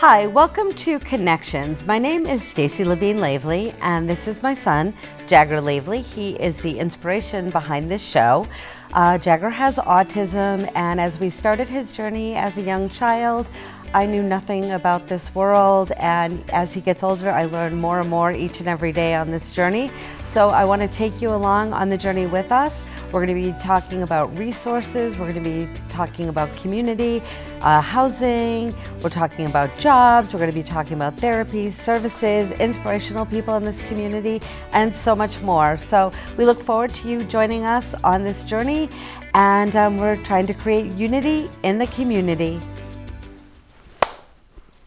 Hi, welcome to Connections. My name is Stacy Levine Lavely, and this is my son, Jagger Lavely. He is the inspiration behind this show. Jagger has autism, and as we started his journey as a young child, I knew nothing about this world, and as he gets older, I learn more and more each and every day on this journey. So I want to take you along on the journey with us. We're going to be talking about resources, we're going to be talking about community, housing, we're talking about jobs, we're going to be talking about therapies, services, inspirational people in this community, and so much more. So we look forward to you joining us on this journey, and we're trying to create unity in the community.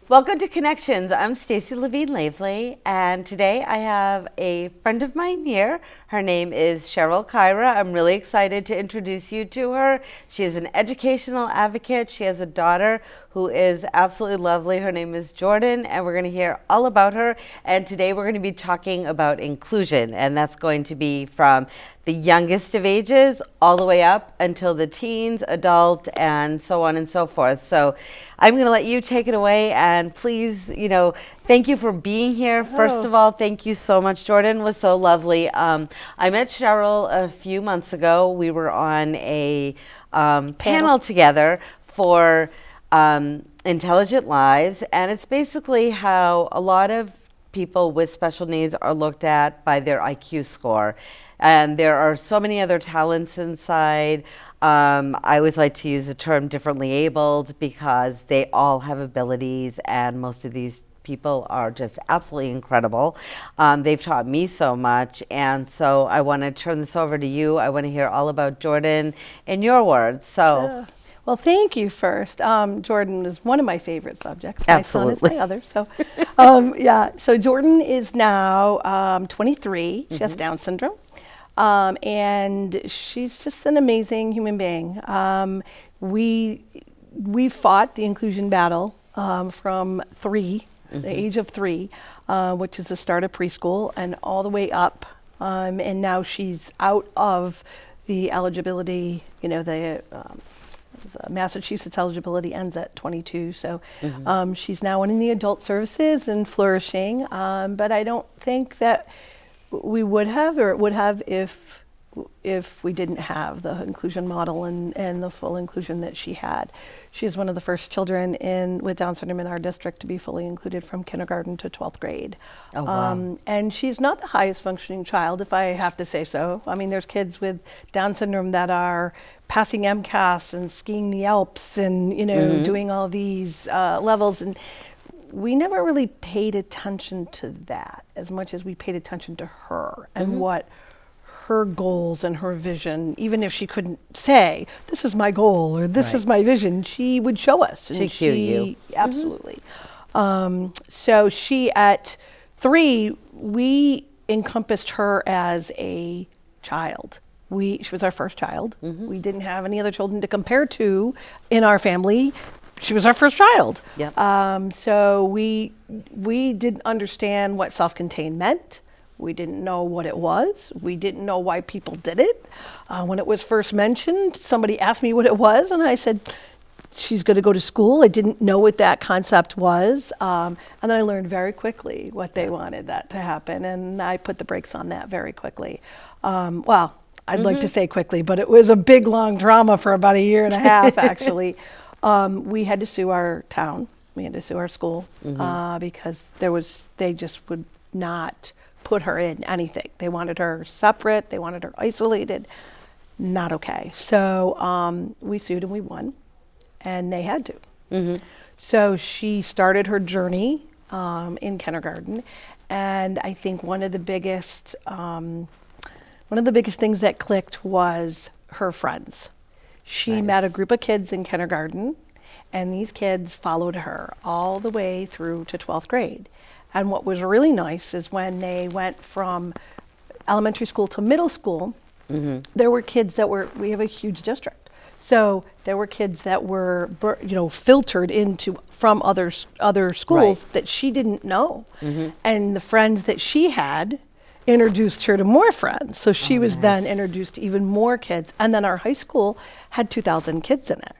Welcome to Connections. I'm Stacy Levine Lavely, and today I have a friend of mine here. Her name is Cheryl Caira. I'm really excited to introduce you to her. She is an educational advocate. She has a daughter who is absolutely lovely. Her name is Jordan, and we're going to hear all about her. And today we're going to be talking about inclusion, and that's going to be from the youngest of ages all the way up until the teens, adult, and so on and so forth. So I'm going to let you take it away, and please, thank you for being here. First of all, thank you so much. Jordan was so lovely. I met Cheryl a few months ago. We were on a panel together for Intelligent Lives, and it's basically how a lot of people with special needs are looked at by their IQ score. And there are so many other talents inside. I always like to use the term differently abled because they all have abilities, and most of these people are just absolutely incredible. They've taught me so much, and so I want to turn this over to you. I want to hear all about Jordan in your words. So. Well, thank you first. Jordan is one of my favorite subjects. Absolutely. My son is my other. So, So Jordan is now 23. She has Down syndrome. And she's just an amazing human being. We fought the inclusion battle from the age of 3, which is the start of preschool, and all the way up. And now she's out of the eligibility, the Massachusetts eligibility ends at 22, so she's now in the adult services and flourishing. But I don't think that we would have, or it would have, if we didn't have the inclusion model and the full inclusion that she had. She is one of the first children with Down syndrome in our district to be fully included from kindergarten to 12th grade. Oh, wow. And she's not the highest functioning child, if I have to say so. I mean, there's kids with Down syndrome that are passing MCAS and skiing the Alps and, doing all these levels. And we never really paid attention to that as much as we paid attention to her and what her goals and her vision. Even if she couldn't say, this is my goal or this is my vision, she would show us. And she cued you. Absolutely. So she, at 3, we encompassed her as a child. She was our first child. We didn't have any other children to compare to in our family. She was our first child. Yep. So we didn't understand what self-contained meant. We didn't know what it was. We didn't know why people did it. When it was first mentioned, somebody asked me what it was, and I said, she's going to go to school. I didn't know what that concept was. And then I learned very quickly what they wanted that to happen, and I put the brakes on that very quickly. I'd like to say quickly, but it was a big, long drama for about 1.5 years, actually. We had to sue our town. We had to sue our school because they just would not put her in anything. They wanted her separate. They wanted her isolated. Not okay. So we sued and we won, and they had to. So she started her journey in kindergarten, and I think one of the biggest things that clicked was her friends. She met a group of kids in kindergarten, and these kids followed her all the way through to 12th grade. And what was really nice is when they went from elementary school to middle school, there were kids we have a huge district. So there were kids that were, filtered from other schools that she didn't know. And the friends that she had introduced her to more friends. So she was then introduced to even more kids. And then our high school had 2,000 kids in it.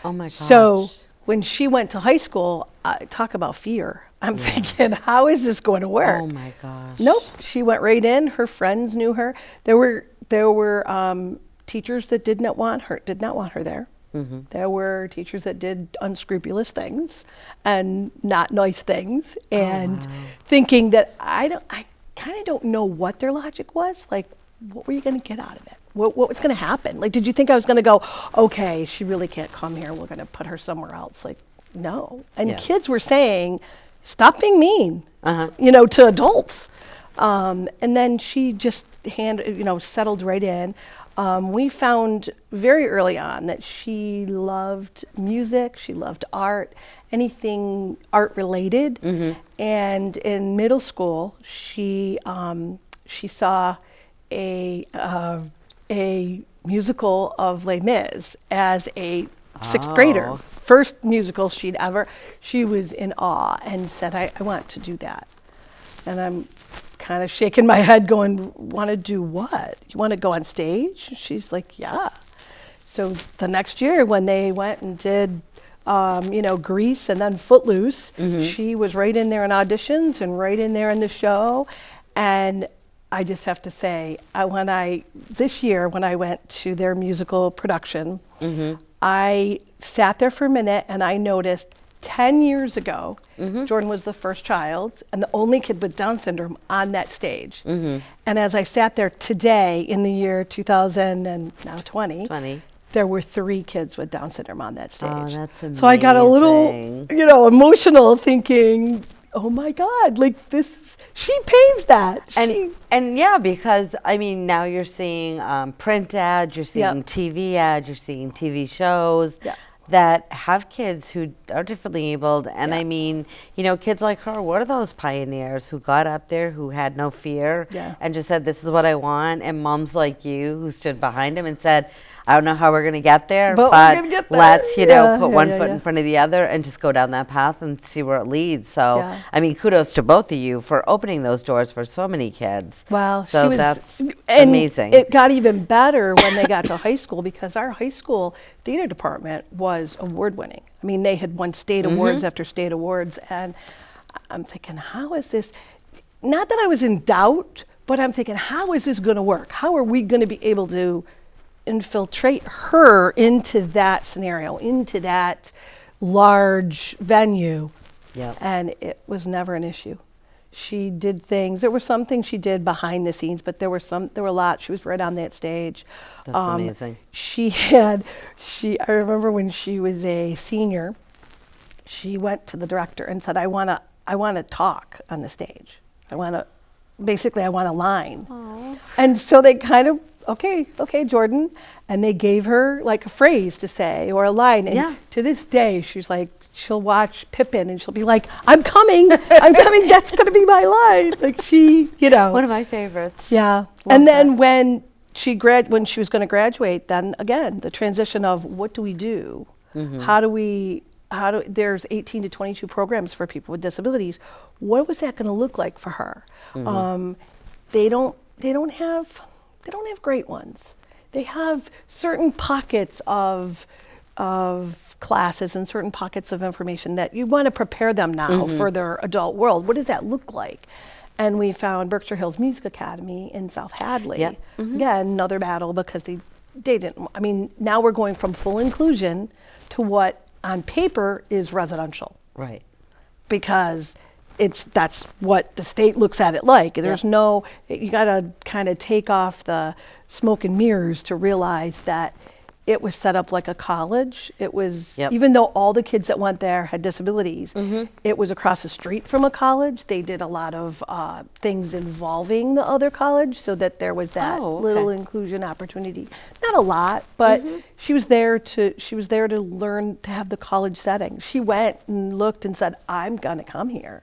Oh my gosh. So when she went to high school, talk about fear. I'm thinking, how is this going to work? Oh my gosh. Nope. She went right in. Her friends knew her. There were teachers that did not want her there. Mm-hmm. There were teachers that did unscrupulous things and not nice things, and thinking that I kind of don't know what their logic was. Like, what were you going to get out of it? What was going to happen? Like, did you think I was going to go, okay, she really can't come here, we're going to put her somewhere else? Like, no. And kids were saying, stop being mean, to adults. And then she just settled right in. We found very early on that she loved music, she loved art, anything art related. Mm-hmm. And in middle school, she saw a musical of Les Mis as a sixth grader. First musical she was in awe and said, I want to do that. And I'm kind of shaking my head going, want to do what? You want to go on stage? She's like, yeah. So the next year when they went and did, Grease and then Footloose, she was right in there in auditions and right in there in the show. And I just have to say, this year when I went to their musical production, I sat there for a minute and I noticed 10 years ago, Jordan was the first child and the only kid with Down syndrome on that stage. And as I sat there today in the year 2020, there were 3 kids with Down syndrome on that stage. Oh, that's amazing. So I got a little, emotional thinking, oh my God, like she paved that. And yeah, because now you're seeing print ads, you're seeing TV ads, you're seeing TV shows that have kids who are differently abled. And kids like her, what are those pioneers who got up there, who had no fear and just said, this is what I want. And moms like you who stood behind him and said, I don't know how we're going to get there, but let's, put one foot in front of the other and just go down that path and see where it leads. So, kudos to both of you for opening those doors for so many kids. Wow. So that's amazing. It got even better when they got to high school because our high school theater department was award winning. They had won state awards after state awards. And I'm thinking, how is this? Not that I was in doubt, but I'm thinking, how is this going to work? How are we going to be able to infiltrate her into that scenario, into that large venue? And it was never an issue. She did things. There were some things she did behind the scenes, but there were a lot. She was right on that stage. That's amazing. I remember when she was a senior, she went to the director and said, I want to talk on the stage. I want a line. Aww. And so they kind of, okay, Jordan. And they gave her like a phrase to say or a line. And to this day, she's like, she'll watch Pippin and she'll be like, I'm coming, that's going to be my line. Like One of my favorites. Yeah. And then when she was going to graduate, then again, the transition of what do we do? There's 18 to 22 programs for people with disabilities. What was that going to look like for her? They don't have great ones. They have certain pockets of classes and certain pockets of information that you want to prepare them now for their adult world. What does that look like? And we found Berkshire Hills Music Academy in South Hadley. Again, another battle because they didn't. Now we're going from full inclusion to what on paper is residential. Right. Because that's what the state looks at it like. There's you got to kind of take off the smoke and mirrors to realize that it was set up like a college. It was, even though all the kids that went there had disabilities, it was across the street from a college. They did a lot of things involving the other college so that there was that little inclusion opportunity. Not a lot, but she was there to learn to have the college setting. She went and looked and said, I'm gonna come here.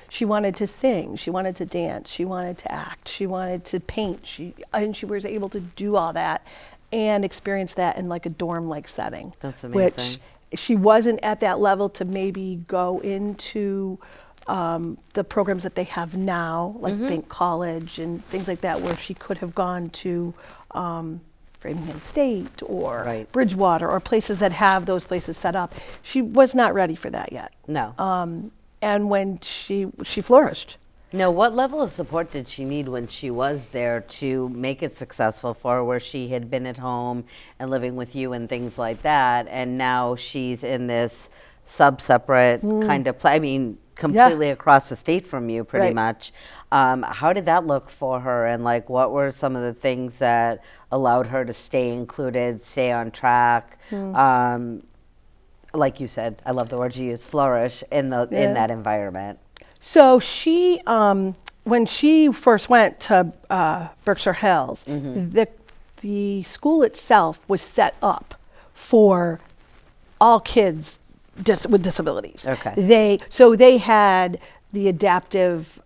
She wanted to sing, she wanted to dance, she wanted to act, she wanted to paint, and she was able to do all that and experience that in like a dorm-like setting. That's amazing. Which she wasn't at that level to maybe go into the programs that they have now, like Think College and things like that, where she could have gone to Framingham State or Right. Bridgewater or places that have those places set up. She was not ready for that yet. No. And when she flourished. Now, what level of support did she need when she was there to make it successful for her, where she had been at home and living with you and things like that, and now she's in this sub-separate kind of I mean, completely across the state from you, pretty Right. much. How did that look for her, and like, what were some of the things that allowed her to stay included, stay on track? Like you said, I love the word you use, flourish in that environment. So she, when she first went to Berkshire Hills, the school itself was set up for all kids with disabilities. Okay. They had the adaptive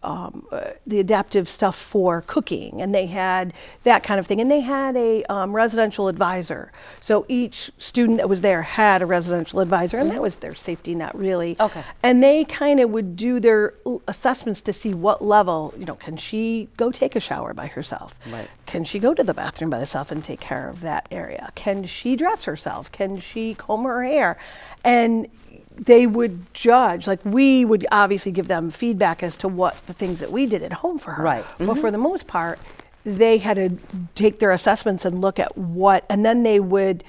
stuff for cooking, and they had that kind of thing, and they had a residential advisor. So each student that was there had a residential advisor, and that was their safety net, really. Okay. And they kind of would do their assessments to see what level, can she go take a shower by herself? Right. Can she go to the bathroom by herself and take care of that area? Can she dress herself? Can she comb her hair? And they would judge, like we would obviously give them feedback as to what the things that we did at home for her. Right. But for the most part, they had to take their assessments and look at what, and then they would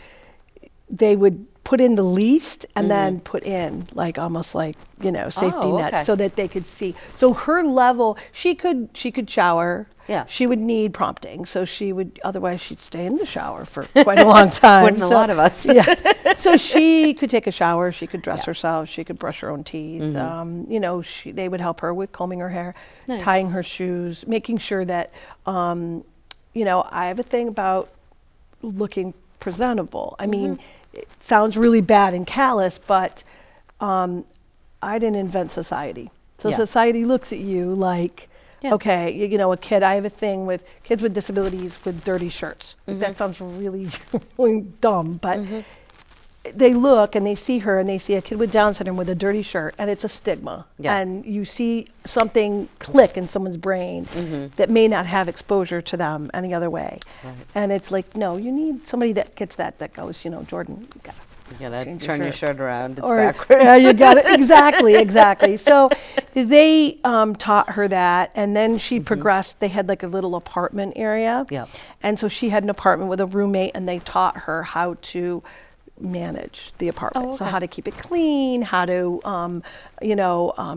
put in the least and then put in like almost like, safety Oh, net okay. so that they could see. So her level, she could shower. Yeah. She would need prompting, so otherwise she'd stay in the shower for quite a long time. Wouldn't a lot of us. Yeah. So she could take a shower, she could dress herself, she could brush her own teeth. They would help her with combing her hair, Nice. tying her shoes, making sure that, I have a thing about looking presentable. I mean, it sounds really bad and callous, but I didn't invent society. So Yeah. society looks at you like, Yeah. okay, a kid, I have a thing with kids with disabilities with dirty shirts. That sounds really, really dumb, but they look and they see her and they see a kid with Down syndrome with a dirty shirt, and it's a stigma. Yeah. And you see something click in someone's brain that may not have exposure to them any other way. Right. And it's like, no, you need somebody that gets that goes, Jordan, you gotta You gotta change turn your shirt around. It's or backwards. yeah, you got it exactly. So they taught her that, and then she progressed. They had like a little apartment area, Yep. and so she had an apartment with a roommate, and they taught her how to manage the apartment. Oh, So okay. how to keep it clean, how to,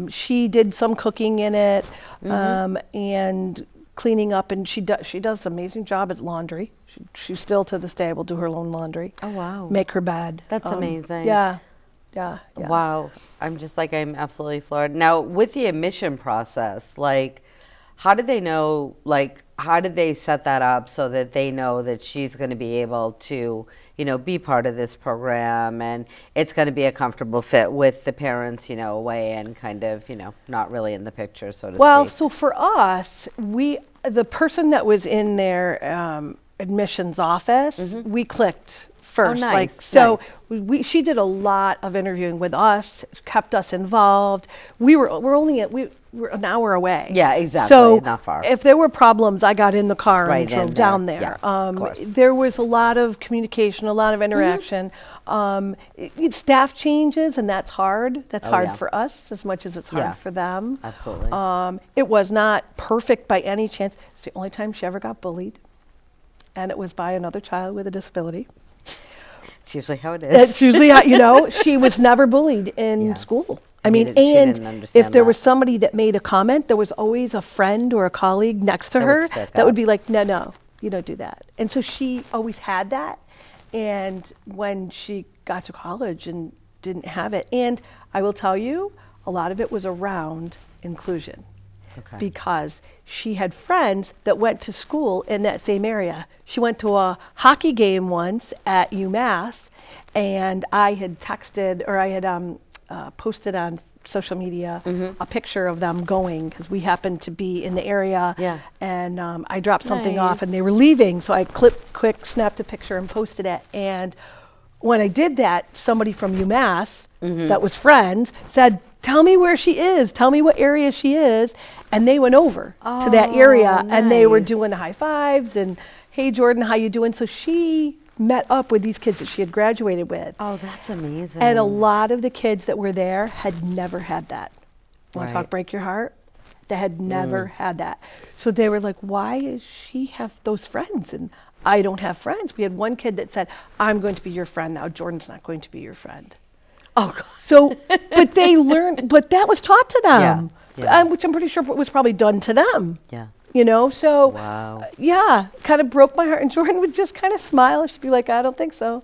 she did some cooking in it, and cleaning up, and she does an amazing job at laundry. She still to this day will do her own laundry. Oh, wow. Make her bed. That's amazing. Yeah. Wow. I'm absolutely floored. Now, with the admission process, like, how did they know, like, how did they set that up so that they know that she's going to be able to, be part of this program, and it's going to be a comfortable fit with the parents, away and kind of, not really in the picture, so to Well, speak? so for us, the person that was in their admissions office, we clicked first. nice, Like so, nice. she did a lot of interviewing with us, kept us involved. We're an hour away. Yeah, exactly, So not far. if there were problems, I got in the car Right and drove in down there. there. Yeah, of course. There was a lot of communication, a lot of interaction. Staff changes, and that's hard. That's Oh, hard yeah. for us as much as it's hard Yeah, for them. absolutely. It was not perfect by any chance. It's the only time she ever got bullied, and it was by another child with a disability. It's usually how it is. That's usually how, she was never bullied in Yeah. school. I I mean, mean, she and didn't understand if there that. was somebody that made a comment, there was always a friend or a colleague next to That would her stick that would up. be like, no, you don't do that. And so she always had that. And when she got to college and didn't have it, and I will tell you, a lot of it was around inclusion. Okay. Because she had friends that went to school in that same area. She went to a hockey game once at UMass, and I had texted, or I had posted on social media a picture of them going, because we happened to be in the area. Yeah. And I dropped something Nice. off, and they were leaving, so I quick snapped a picture and posted it. And when I did that, somebody from UMass that was friends said, tell me where she is. Tell me what area she is. And they went over to that area, and they were nice. doing high fives and, hey, Jordan, how you doing? So she met up with these kids that she had graduated with. Oh, that's amazing. And a lot of the kids that were there had never had that. Want to Right. talk break your heart? They had never had that. So they were like, why does she have those friends? And I don't have friends. We had one kid that said, I'm going to be your friend now. Jordan's not going to be your friend. Oh, God. So, but they learned, but that was taught to them, Yeah. which I'm pretty sure was probably done to them. Yeah. You know, so Wow. yeah, kind of broke my heart. And Jordan would just kind of smile. She'd be like, I don't think so.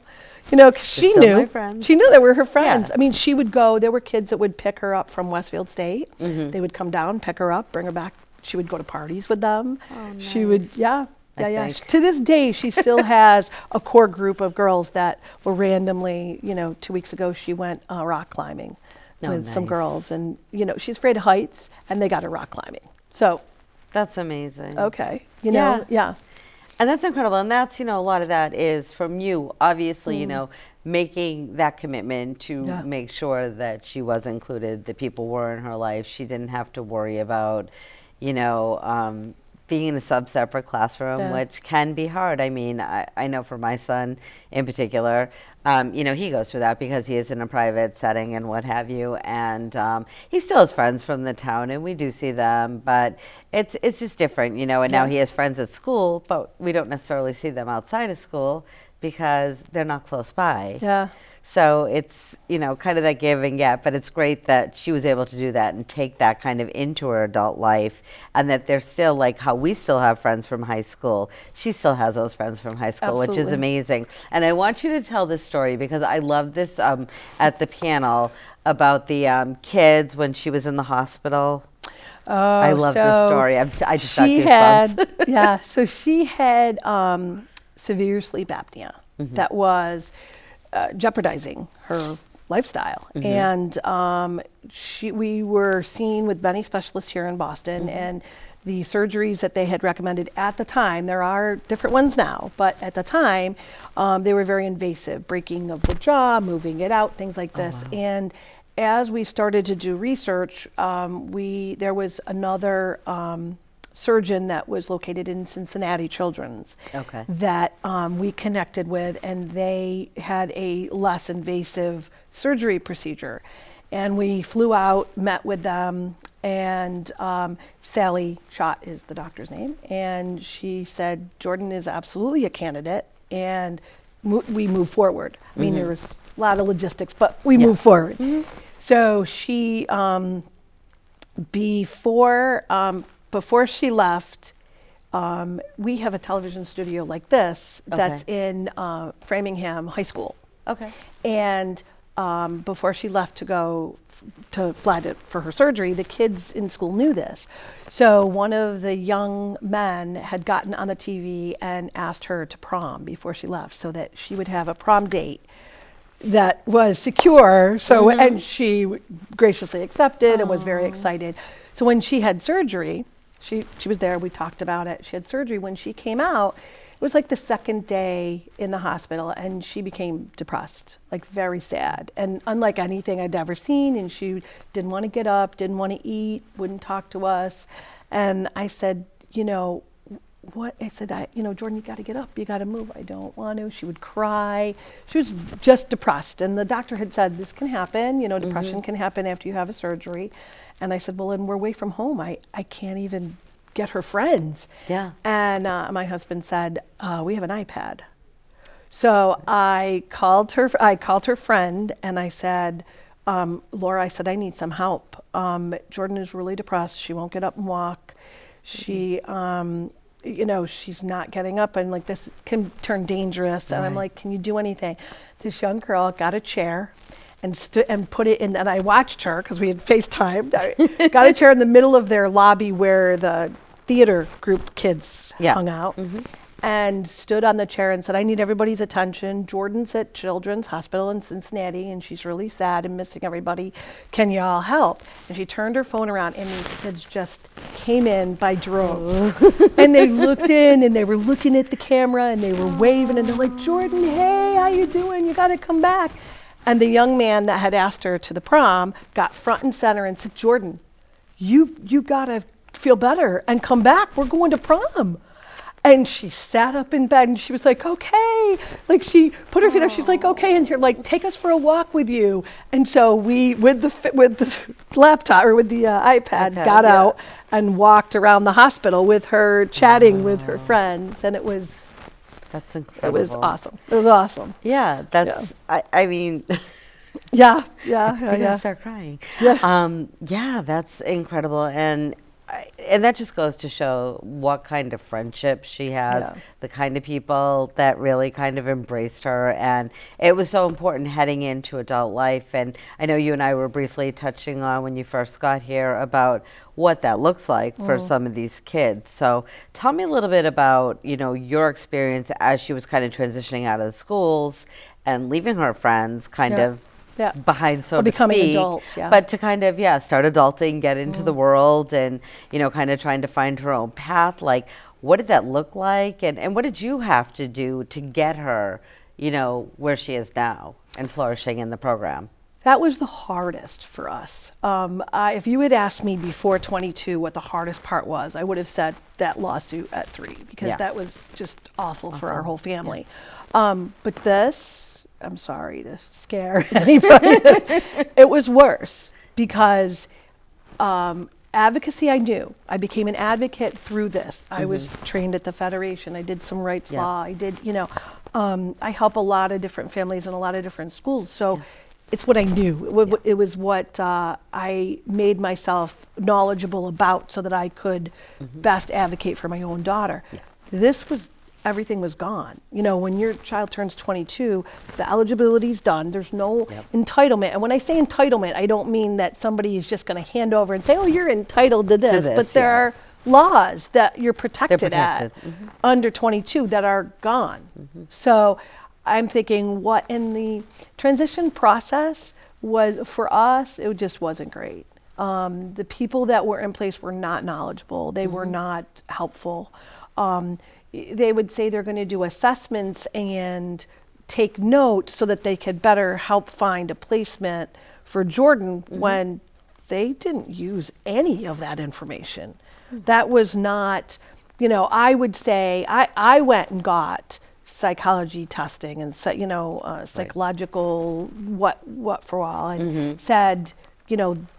You know, 'cause she still knew. my friends. She knew they were her friends. Yeah. I mean, she would go, there were kids that would pick her up from Westfield State. Mm-hmm. They would come down, pick her up, bring her back. She would go to parties with them. She would, yeah. I She- think. to this day, she still has a core group of girls that were randomly, 2 weeks ago, she went rock climbing Oh, with some nice. girls. And, she's afraid of heights, and they got her rock climbing. So, That's amazing. okay, Yeah. yeah. And that's incredible. And that's, a lot of that is from you, obviously, making that commitment to Yeah. make sure that she was included, that people were in her life. She didn't have to worry about, being in a sub-separate classroom, Yeah. which can be hard. I mean, I know for my son in particular, he goes through that because he is in a private setting and what have you. And he still has friends from the town, and we do see them, but it's just different, and now Yeah. he has friends at school, but we don't necessarily see them outside of school because they're not close by. Yeah. So it's, kind of that give and get, but it's great that she was able to do that and take that kind of into her adult life, and that they're still like how we still have friends from high school. She still has those friends from high school, which is Absolutely. amazing. And I want you to tell this story because I love this at the panel about the kids when she was in the hospital. Oh, I love this so story. I just got she goosebumps. had, so she had severe sleep apnea that was jeopardizing her lifestyle. And we were seen with many specialists here in Boston, and the surgeries that they had recommended at the time, there are different ones now, but at the time, they were very invasive, breaking of the jaw, moving it out, things like this. And as we started to do research, there was another surgeon that was located in Cincinnati Children's Okay. that we connected with, and they had a less invasive surgery procedure. And we flew out, met with them, and Sally Schott is the doctor's name, and she said, Jordan is absolutely a candidate, and we move forward. I mean, there was a lot of logistics, but we move forward. So she, before she left, we have a television studio like this that's in Framingham High School. Okay. And before she left to go to fly for her surgery, the kids in school knew this. So one of the young men had gotten on the TV and asked her to prom before she left so that she would have a prom date that was secure. So, and she graciously accepted and was very excited. So when she had surgery, she was there, we talked about it. She had surgery. When she came out, it was like the second day in the hospital, and she became depressed, like very sad, and unlike anything I'd ever seen. And she didn't want to get up, didn't want to eat, wouldn't talk to us. And I said, what? I said, Jordan, you got to get up, you got to move. I don't want to. She would cry. She was just depressed. And the doctor had said, this can happen, depression can happen after you have a surgery. And I said, well, and we're away from home. I can't even get her friends. Yeah. And my husband said, we have an iPad. So I called her friend, and I said, Laura, I said, I need some help. Jordan is really depressed. She won't get up and walk. She, she's not getting up, and like this can turn dangerous. And I'm like, can you do anything? This young girl got a chair and put it in, and I watched her because we had FaceTimed. I got a chair in the middle of their lobby where the theater group kids hung out, and stood on the chair and said, I need everybody's attention. Jordan's at Children's Hospital in Cincinnati, and she's really sad and missing everybody. Can you all help? And she turned her phone around, and these kids just came in by droves. And they looked in, and they were looking at the camera, and they were waving, and they're like, Jordan, hey, how you doing? You got to come back. And the young man that had asked her to the prom got front and center and said, Jordan, you gotta feel better and come back. We're going to prom. And she sat up in bed and she was like, okay. Like she put her feet up. She's like, okay. And you're like, take us for a walk with you. And so we, with the laptop or with the iPad, got out and walked around the hospital with her, chatting with her friends. And that's incredible. It was awesome. It was awesome. Yeah, that's, I mean, Yeah. start crying. Yeah. That's incredible. And that just goes to show what kind of friendship she has, the kind of people that really kind of embraced her. And it was so important heading into adult life. And I know you and I were briefly touching on when you first got here about what that looks like for some of these kids. So tell me a little bit about, your experience as she was kind of transitioning out of the schools and leaving her friends kind of behind, so to becoming speak, adults, but to kind of start adulting, get into the world, and kind of trying to find her own path. Like, what did that look like, and what did you have to do to get her where she is now and flourishing in the program? That was the hardest for us. If you had asked me before 22 what the hardest part was, I would have said that lawsuit at 3, because that was just awful for our whole family. But this, I'm sorry to scare anybody. It was worse because advocacy I knew. I became an advocate through this. I was trained at the Federation. I did some rights law. I did, I help a lot of different families in a lot of different schools. So it's what I knew. It was what I made myself knowledgeable about so that I could best advocate for my own daughter. This was everything was gone. When your child turns 22, the eligibility's done. There's no entitlement. And when I say entitlement, I don't mean that somebody is just going to hand over and say, oh, you're entitled to this. But there are laws that you're protected at under 22 that are gone. So I'm thinking what in the transition process was, for us, it just wasn't great. The people that were in place were not knowledgeable. They were not helpful. They would say they're going to do assessments and take notes so that they could better help find a placement for Jordan when they didn't use any of that information. That was not, I would say, I went and got psychology testing and psychological what for all, and said,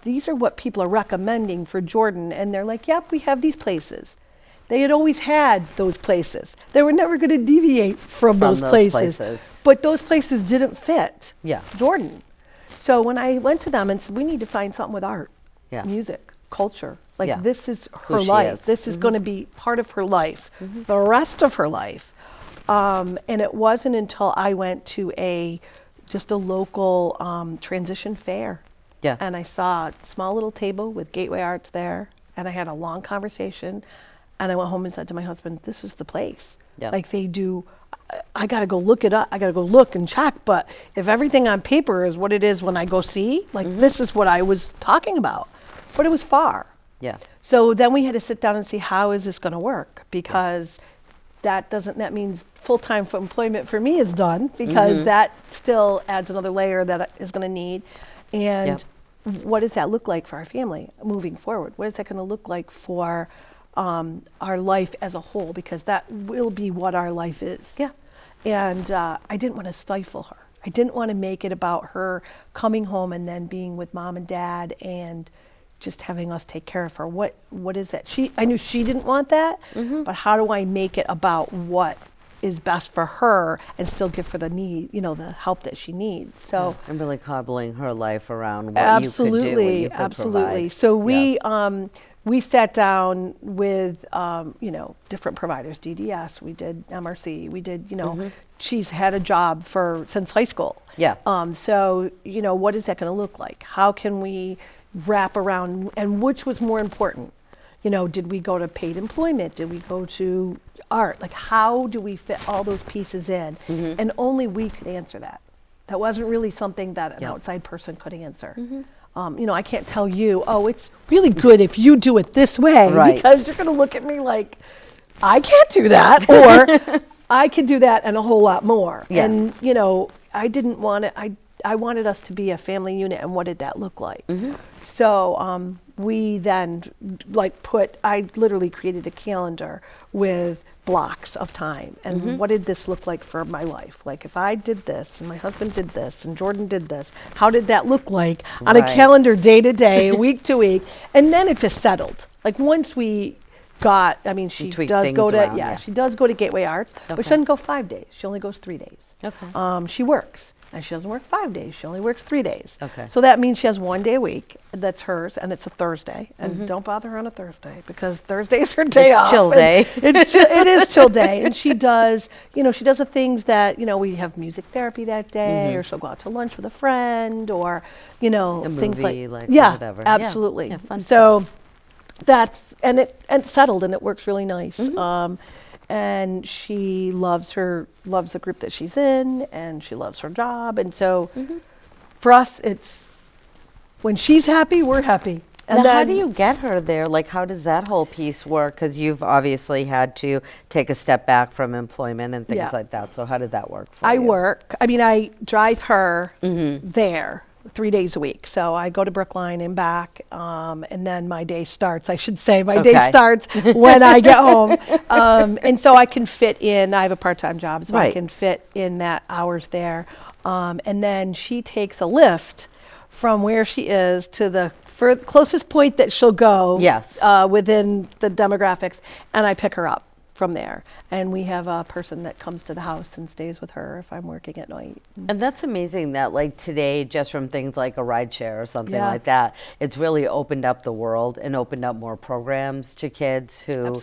these are what people are recommending for Jordan. And they're like, yep, we have these places. They had always had those places. They were never going to deviate from those places. But those places didn't fit Jordan. So when I went to them and said, we need to find something with art, music, culture. Like this is her life. This is going to be part of her life, the rest of her life. And it wasn't until I went to just a local transition fair. And I saw a small little table with Gateway Arts there. And I had a long conversation. And I went home and said to my husband, this is the place. Like they do, I got to go look it up. I got to go look and check. But if everything on paper is what it is when I go see, like this is what I was talking about. But it was far. So then we had to sit down and see, how is this going to work? Because that means full-time employment for me is done, because that still adds another layer that is going to need. And what does that look like for our family moving forward? What is that going to look like for our life as a whole, because that will be what our life is. And I didn't want to stifle her. I didn't want to make it about her coming home and then being with mom and dad and just having us take care of her. What is that? I knew she didn't want that, but how do I make it about what is best for her and still give her the need, the help that she needs. So and really cobbling her life around what you could do, what you could provide. So we sat down with, different providers, DDS, we did MRC, we did, she's had a job since high school. So, what is that going to look like? How can we wrap around, and which was more important? Did we go to paid employment? Did we go to art? Like, how do we fit all those pieces in? And only we could answer that. That wasn't really something that an outside person could answer. I can't tell you, oh, it's really good if you do it this way, because you're going to look at me like, I can't do that, or I could do that and a whole lot more. And, I didn't want to, I wanted us to be a family unit, and what did that look like? So we then I literally created a calendar with blocks of time, and what did this look like for my life? Like if I did this, and my husband did this, and Jordan did this, how did that look like on a calendar, day to day, week to week? And then it just settled. Like once we got, I mean, she does go to, around, she does go to Gateway Arts, but she doesn't go 5 days. She only goes 3 days. Okay. She works, and she doesn't work 5 days. She only works 3 days. Okay. So that means she has 1 day a week that's hers, and it's a Thursday. And don't bother her on a Thursday, because Thursday's her day off. Chill day. It is chill day, and she does, she does the things that, we have music therapy that day, or she'll go out to lunch with a friend, or, things movie, like whatever. absolutely. Yeah, fun So that's and it settled, and it works really nice. And she loves the group that she's in, and she loves her job, and so for us, it's when she's happy, we're happy. And now, then, how do you get her there? Like, how does that whole piece work? Because you've obviously had to take a step back from employment and things like that. So how did that work for you? I drive her there 3 days a week. So I go to Brookline and back, and then my day starts. I should say my day starts when I get home. And so I can fit in, I have a part-time job, so I can fit in that hours there. And then she takes a lift from where she is to the closest point that she'll go within the demographics, and I pick her up from there. And we have a person that comes to the house and stays with her if I'm working at night. And that's amazing that, like, today, just from things like a ride share or something like that, it's really opened up the world and opened up more programs to kids who,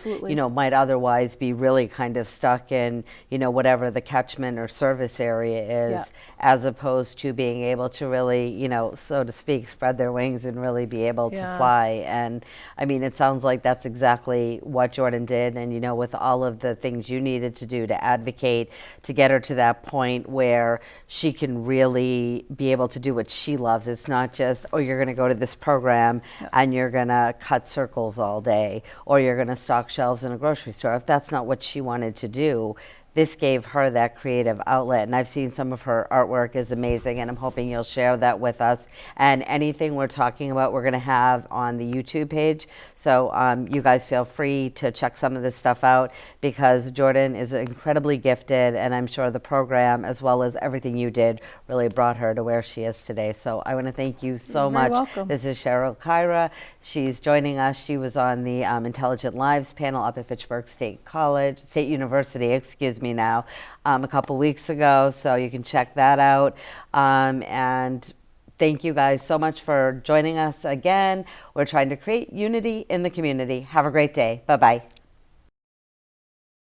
might otherwise be really kind of stuck in, whatever the catchment or service area is, as opposed to being able to really, so to speak, spread their wings and really be able to fly. And I mean, it sounds like that's exactly what Jordan did. And, with all of the things you needed to do to advocate to get her to that point where she can really be able to do what she loves. It's not just, oh, you're going to go to this program and you're going to cut circles all day, or you're going to stock shelves in a grocery store. If that's not what she wanted to do, this gave her that creative outlet. And I've seen some of her artwork is amazing, and I'm hoping you'll share that with us. And anything we're talking about, we're going to have on the YouTube page. So you guys feel free to check some of this stuff out, because Jordan is incredibly gifted, and I'm sure the program, as well as everything you did, really brought her to where she is today. So I want to thank you so much. You're welcome. This is Cheryl Caira. She's joining us. She was on the Intelligent Lives panel up at Fitchburg State University, a couple weeks ago. So you can check that out. And thank you guys so much for joining us again. We're trying to create unity in the community. Have a great day. Bye-bye.